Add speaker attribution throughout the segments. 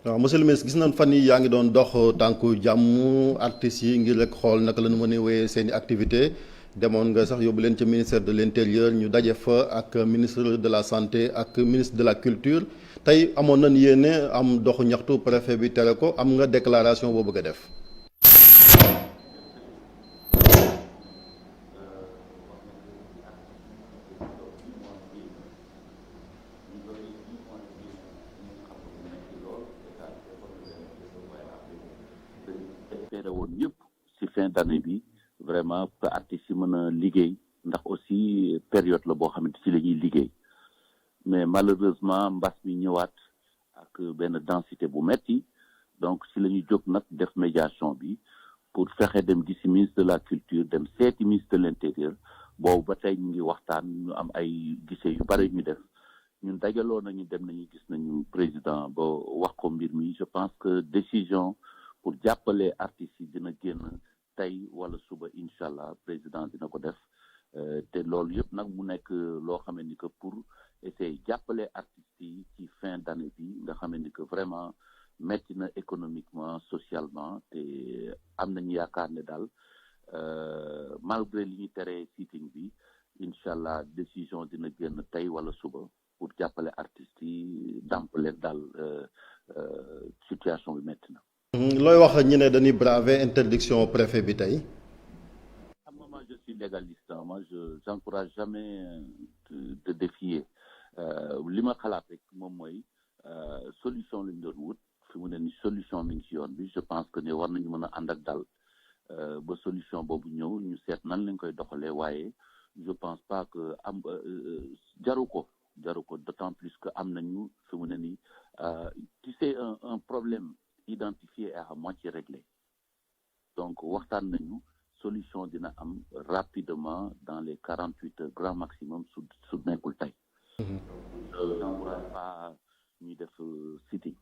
Speaker 1: waaw monsieur le ministre gis nañ fan yi yaa ngi doon dox tànku jàmm artistes yi ngir rek xool naka la ñu mën a wéyee seen i activité demoon nga sax yóbbu leen ca ministère de l'intérieur ñu daje fa ak ministre de la santé ak ministre de la culture tey amoon nañ yéene am doxu ñaxtu préfet bi tere ko am nga déclaration boo bëgg a def.
Speaker 2: espéré woon yëpp ci fin d'année bi vraiment que artistes yi mën a liggéey ndax aussi période la boo xamante ci la ñuy liggéey mais malheureusement mbas mi ñëwaat ak benn densité bu metti donc ci la ñuy jóg nag def médiation bi pour fexe dem gisi ministre de la culture dem seeti ministre de l'intérieur boobu ba tey ñu ngi waxtaan ñu am ay gisee yu bari ñu def ñun dajaloo nañu dem nañu gis nañu président ba wax ko mbir mi je pense que décision pour jàppale artistes yi dina génn tey wala suba incha allah président dina ko def te loolu yëpp nag mu nekk loo xam ni que pour essayer jàppale artistes yi ci fin d'année bi nga xam ni que vraiment metti na économiquement socialement te am nañu yaakaar ne daal malgré li ñu teree sitting bi incha allah décision dina génn tey wala suba pour jàppale artistes yi dàmp leen daal situation bi metti na.
Speaker 1: looy wax ñu ne dañuy braver interdiction préfet bi tey.
Speaker 2: Moi je suis légaliste moi j'encourage jamais de défier li ma xalaat rek moom mooy solution lañ doon wut fi mu ne ni solution mi ngi ci yoon bi je pense que ne war nañu mën a ànd ak dal ba solution boobu ñëw ñu seet nan lañ koy doxalee waaye je pense pas que am jaru ko d'autant plus que am nañu fi mu ne ni tu sais un problème identifié et à moitié réglé donc waxtaan nañu solution dina am rapidement dans les 48 heures grand maximum su nekkul tey. n'encourage pas ñuy def sitting.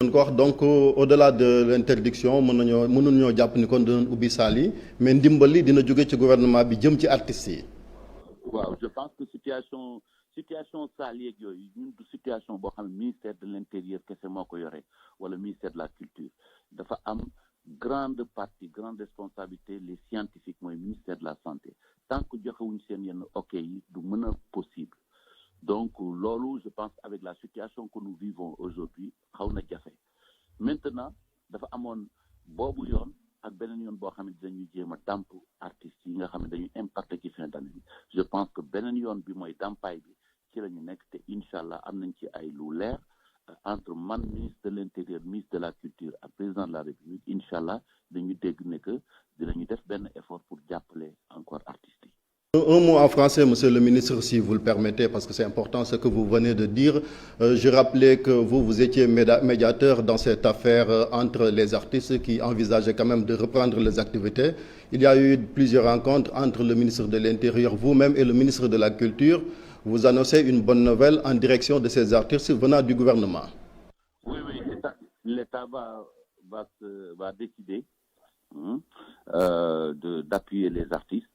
Speaker 1: mën ko wax donc au-delà de l'interdiction mënuñ ñoo jàpp ni kon dinañ ubbi saal yi mais ndimbal li dina jóge ci gouvernement bi jëm ci artistes yi.
Speaker 2: waaw je pense que situation saal yeeg yooyu ñun du situation boo xam ne ministère de l'intérieur kese moo ko yore wala ministère de la culture dafa am grande responsabilité les scientifiques mooy ministère de la santé tant que joxewuñ seen yenn ok yi du mën a possible donc loolu je pense avec la situation que nous vivons aujourd'hui xaw na jafe maintenant dafa amoon boobu yoon ak beneen yoon boo xam ne dañuy jéem a dàmp artistes yi nga xam ne dañuy impacté ci fin d'année bi je pense que beneen yoon bi mooy dàmpaay bi ci la ñu nekk te incha allah am nañ ci ay lu leer entre man ministre de l'intérieur ministre de la culture ak président de la république incha allah dañu dégg ne que dinañu def benn effort pour jàppale encore artistes yi.
Speaker 1: Un mot en français, monsieur le ministre, si vous le permettez, parce que c'est important ce que vous venez de dire. Je rappelais que vous étiez médiateur dans cette affaire entre les artistes qui envisageaient quand même de reprendre les activités. Il y a eu plusieurs rencontres entre le ministre de l'Intérieur, vous-même, et le ministre de la Culture. Vous annoncez une bonne nouvelle en direction de ces artistes venant du gouvernement.
Speaker 2: Oui, l'État va décider d'appuyer les artistes.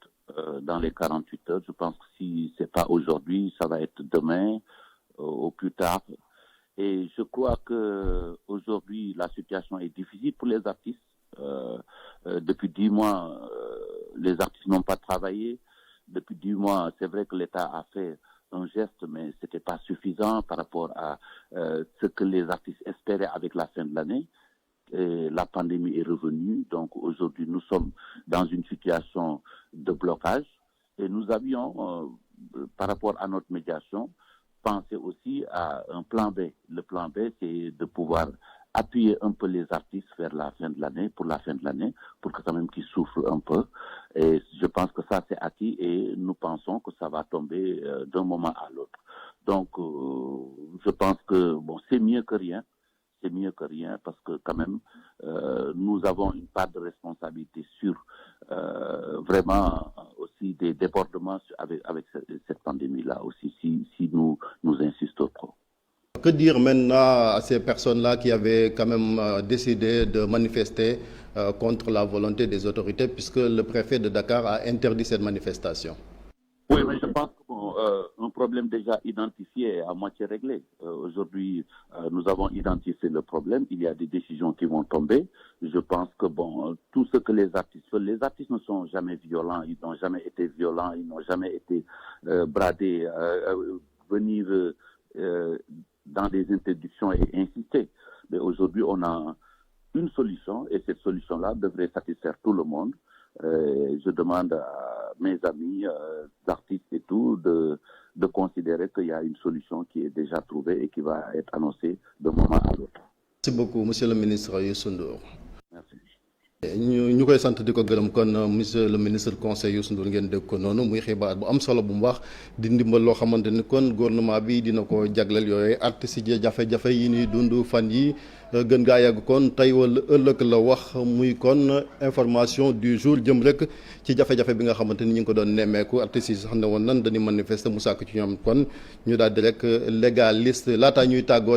Speaker 2: Dans les 48 heures, je pense que si c'est pas aujourd'hui, ça va être demain au plus tard. Et je crois que aujourd'hui la situation est difficile pour les artistes. Depuis 10 mois, les artistes n'ont pas travaillé. Depuis 10 mois, c'est vrai que l'État a fait un geste, mais c'était pas suffisant par rapport à ce que les artistes espéraient avec la fin de l'année. Et la pandémie est revenue, donc aujourd'hui nous sommes dans une situation de blocage et nous avions, par rapport à notre médiation, pensé aussi à un plan B. Le plan B, c'est de pouvoir appuyer un peu les artistes vers la fin de l'année, pour que quand même qu'ils souffrent un peu. Et je pense que ça c'est acquis et nous pensons que ça va tomber d'un moment à l'autre. Donc je pense que bon, c'est mieux que rien. C'est mieux que rien parce que quand même nous avons une part de responsabilité sur vraiment aussi des débordements avec cette pandémie-là aussi si nous insistons trop.
Speaker 1: Que dire maintenant à ces personnes-là qui avaient quand même décidé de manifester contre la volonté des autorités puisque le préfet de Dakar a interdit cette manifestation?
Speaker 2: Oui, mais je pense qu'un problème déjà identifié et à moitié réglé. Aujourd'hui, nous avons identifié le problème. Il y a des décisions qui vont tomber. Je pense que tout ce que les artistes ne sont jamais violents. Ils n'ont jamais été violents. Ils n'ont jamais été bradés, venir dans des interdictions et insister. Mais aujourd'hui, on a une solution et cette solution-là devrait satisfaire tout le monde. Je demande à mes amis, artistes et tout, de considérer qu'il y a une solution qui est déjà trouvée et qui va être annoncée d'un moment à l'autre.
Speaker 1: Merci beaucoup, monsieur le ministre Youssou Ndour.
Speaker 2: Merci.
Speaker 1: ñu koy sant di ko gërëm kon monsieur le ministre conseil Youssou Ndour ngeen dégg ko noonu muy xibaar bu am solo bu mu wax di ndimbal loo xamante ni kon gouvernement bi dina ko jagleel yooyu artistes yi jafe-jafe yi ñuy dund fan yi gën gaa yàgg kon tey wala ëllëg la wax muy kon information du jour jëm rek ci jafe-jafe bi nga xamante ni ñu ngi ko doon nemmeeku artistes yi sax ne woon nan dañuy manifester mu sàkk ci ñoom kon ñu daal di rek légaliste laataa ñuy tàggoo